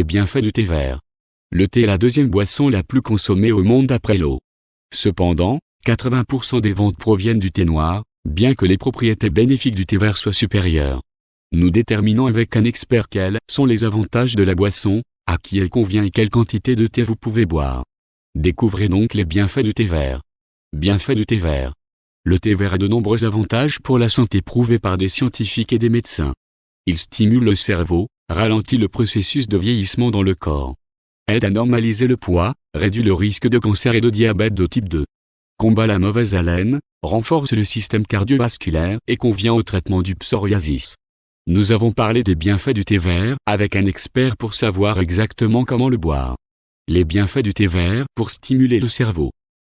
bienfaits du thé vert. Le thé est la deuxième boisson la plus consommée au monde après l'eau. Cependant, 80% des ventes proviennent du thé noir, bien que les propriétés bénéfiques du thé vert soient supérieures. Nous déterminons avec un expert quels sont les avantages de la boisson, à qui elle convient et quelle quantité de thé vous pouvez boire. Découvrez donc les bienfaits du thé vert. Bienfaits du thé vert. Le thé vert a de nombreux avantages pour la santé prouvés par des scientifiques et des médecins. Il stimule le cerveau, ralentit le processus de vieillissement dans le corps. Aide à normaliser le poids, réduit le risque de cancer et de diabète de type 2. Combat la mauvaise haleine, renforce le système cardiovasculaire et convient au traitement du psoriasis. Nous avons parlé des bienfaits du thé vert avec un expert pour savoir exactement comment le boire. Les bienfaits du thé vert pour stimuler le cerveau.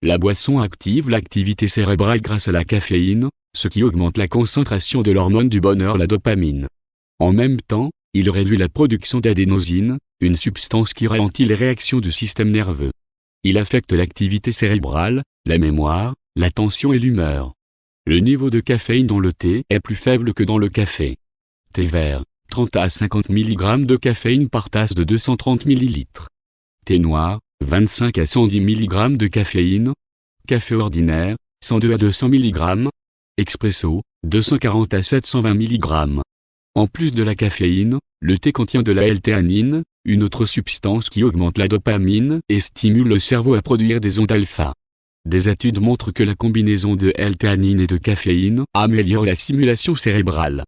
La boisson active l'activité cérébrale grâce à la caféine, ce qui augmente la concentration de l'hormone du bonheur, la dopamine. En même temps, il réduit la production d'adénosine, une substance qui ralentit les réactions du système nerveux. Il affecte l'activité cérébrale, la mémoire, l'attention et l'humeur. Le niveau de caféine dans le thé est plus faible que dans le café. Thé vert, 30 à 50 mg de caféine par tasse de 230 ml. Thé noir, 25 à 110 mg de caféine. Café ordinaire, 102 à 200 mg. Expresso, 240 à 720 mg. En plus de la caféine, le thé contient de la L-théanine, une autre substance qui augmente la dopamine et stimule le cerveau à produire des ondes alpha. Des études montrent que la combinaison de L-théanine et de caféine améliore la stimulation cérébrale.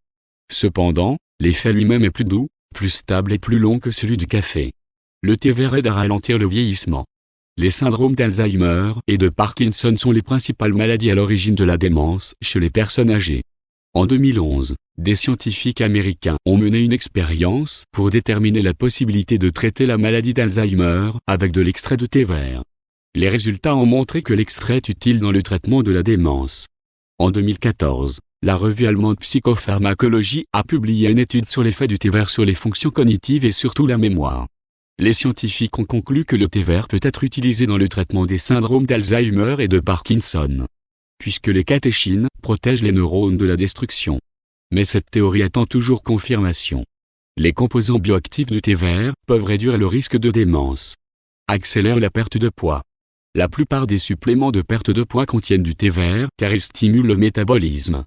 Cependant, l'effet lui-même est plus doux, plus stable et plus long que celui du café. Le thé vert aide à ralentir le vieillissement. Les syndromes d'Alzheimer et de Parkinson sont les principales maladies à l'origine de la démence chez les personnes âgées. En 2011, des scientifiques américains ont mené une expérience pour déterminer la possibilité de traiter la maladie d'Alzheimer avec de l'extrait de thé vert. Les résultats ont montré que l'extrait est utile dans le traitement de la démence. En 2014, la revue allemande Psychopharmacologie a publié une étude sur l'effet du thé vert sur les fonctions cognitives et surtout la mémoire. Les scientifiques ont conclu que le thé vert peut être utilisé dans le traitement des syndromes d'Alzheimer et de Parkinson, puisque les catéchines protègent les neurones de la destruction. Mais cette théorie attend toujours confirmation. Les composants bioactifs du thé vert peuvent réduire le risque de démence. Accélèrent la perte de poids. La plupart des suppléments de perte de poids contiennent du thé vert car ils stimulent le métabolisme.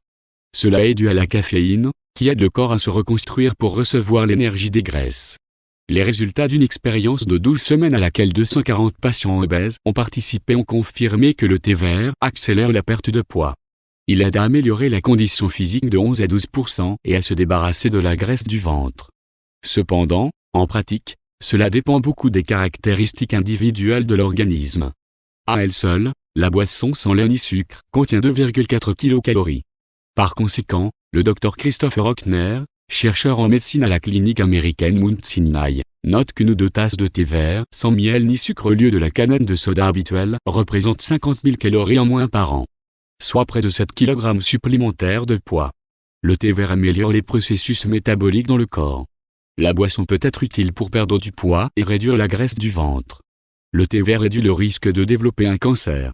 Cela est dû à la caféine, qui aide le corps à se reconstruire pour recevoir l'énergie des graisses. Les résultats d'une expérience de 12 semaines à laquelle 240 patients obèses ont participé ont confirmé que le thé vert accélère la perte de poids. Il aide à améliorer la condition physique de 11 à 12% et à se débarrasser de la graisse du ventre. Cependant, en pratique, cela dépend beaucoup des caractéristiques individuelles de l'organisme. À elle seule, la boisson sans lait ni sucre contient 2,4 kcal. Par conséquent, le Dr Christopher Hockner, chercheur en médecine à la clinique américaine Mount Sinai, note qu'une ou deux tasses de thé vert sans miel ni sucre au lieu de la canette de soda habituelle représente 50 000 calories en moins par an, soit près de 7 kg supplémentaires de poids. Le thé vert améliore les processus métaboliques dans le corps. La boisson peut être utile pour perdre du poids et réduire la graisse du ventre. Le thé vert réduit le risque de développer un cancer.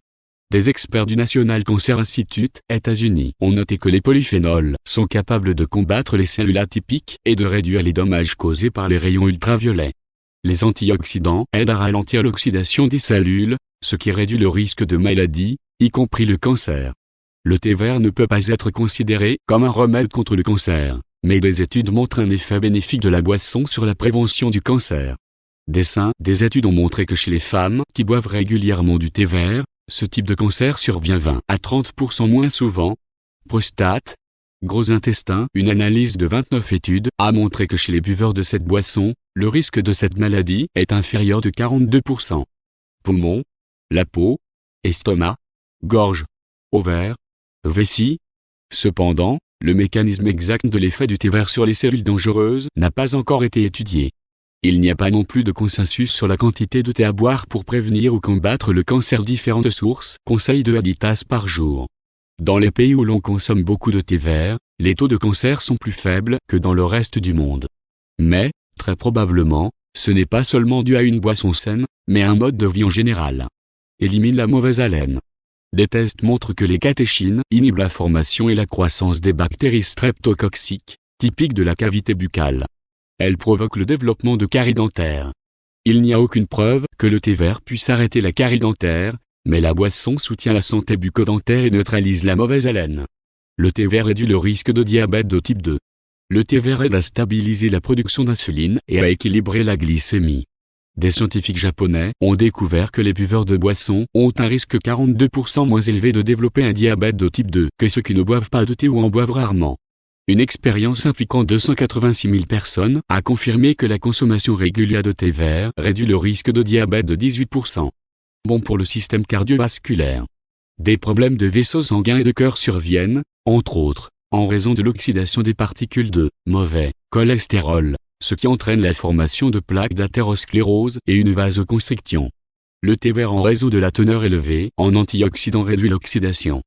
Des experts du National Cancer Institute, États-Unis, ont noté que les polyphénols sont capables de combattre les cellules atypiques et de réduire les dommages causés par les rayons ultraviolets. Les antioxydants aident à ralentir l'oxydation des cellules, ce qui réduit le risque de maladies, y compris le cancer. Le thé vert ne peut pas être considéré comme un remède contre le cancer, mais des études montrent un effet bénéfique de la boisson sur la prévention du cancer. Des études ont montré que chez les femmes qui boivent régulièrement du thé vert, ce type de cancer survient 20 à 30% moins souvent. Prostate, gros intestin. Une analyse de 29 études a montré que chez les buveurs de cette boisson, le risque de cette maladie est inférieur de 42%. Poumons, la peau, estomac, gorge, ovaires, vessie. Cependant, le mécanisme exact de l'effet du thé vert sur les cellules dangereuses n'a pas encore été étudié. Il n'y a pas non plus de consensus sur la quantité de thé à boire pour prévenir ou combattre le cancer. Différentes sources conseillent 2 à 10 tasses par jour. Dans les pays où l'on consomme beaucoup de thé vert, les taux de cancer sont plus faibles que dans le reste du monde. Mais, très probablement, ce n'est pas seulement dû à une boisson saine, mais à un mode de vie en général. Élimine la mauvaise haleine. Des tests montrent que les catéchines inhibent la formation et la croissance des bactéries streptococciques, typiques de la cavité buccale. Elle provoque le développement de caries dentaires. Il n'y a aucune preuve que le thé vert puisse arrêter la carie dentaire, mais la boisson soutient la santé bucco-dentaire et neutralise la mauvaise haleine. Le thé vert réduit le risque de diabète de type 2. Le thé vert aide à stabiliser la production d'insuline et à équilibrer la glycémie. Des scientifiques japonais ont découvert que les buveurs de boissons ont un risque 42% moins élevé de développer un diabète de type 2 que ceux qui ne boivent pas de thé ou en boivent rarement. Une expérience impliquant 286 000 personnes a confirmé que la consommation régulière de thé vert réduit le risque de diabète de 18%. Bon pour le système cardiovasculaire. Des problèmes de vaisseaux sanguins et de cœur surviennent, entre autres, en raison de l'oxydation des particules de mauvais cholestérol, ce qui entraîne la formation de plaques d'athérosclérose et une vasoconstriction. Le thé vert en raison de la teneur élevée en antioxydants réduit l'oxydation.